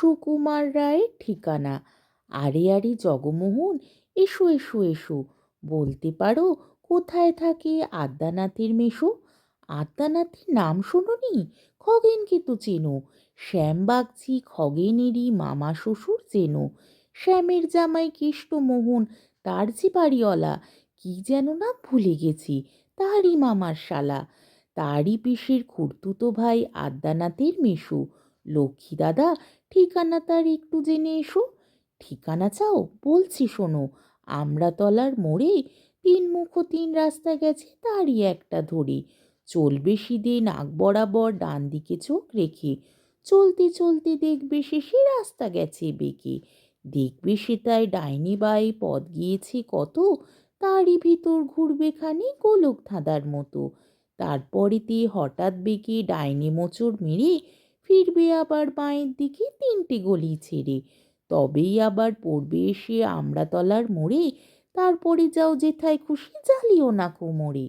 সুকুমার রায়ের ঠিকানা। আরে আরে জগমোহন, এসো এসো এসো। বলতে পারো কোথায় থাকে আদ্যানাথের মেশো? আদ্যানাথের নাম শোনোনি? খগেনকে তো চেনো। শ্যাম বাগচি খগেনেরই মামা শ্বশুর চেনো। শ্যামের জামাই কেষ্টমোহন, তার যে বাড়িওয়ালা, কি যেন নাম ভুলে গেছি, তারই মামার শালা। তারই পিসির খুড়তুতো ভাই আদ্যানাথের মেশো। লক্ষ্মী দাদা, ঠিকানা তার একটু জেনে এসো। ঠিকানা চাও? বলছি শোনো। আমড়াতলার মোড়ে তিন মুখ তিন রাস্তা গেছে, তারই একটা ধরে। চলবে সিধে নাক বরাবর ডান দিকে চোখ রেখে। চলতে চলতে দেখবে শেষে রাস্তা গেছে বেঁকে। দেখবে সেটায় ডাইনি বাই পথ গিয়েছে কত, তারই ভিতর ঘুরবে খানি গোলক ধাঁধার মতো। তারপরেতে হঠাৎ বেঁকে ডাইনি মোচড় মেরে ফিরবে আবার বাঁয়ের দিকে তিনটে গলি ছেড়ে। তবেই আবার পড়বে এসে আমড়াতলার মোড়ে। তারপরে যাও যেথায় খুশি, জ্বালিও না কোমরে।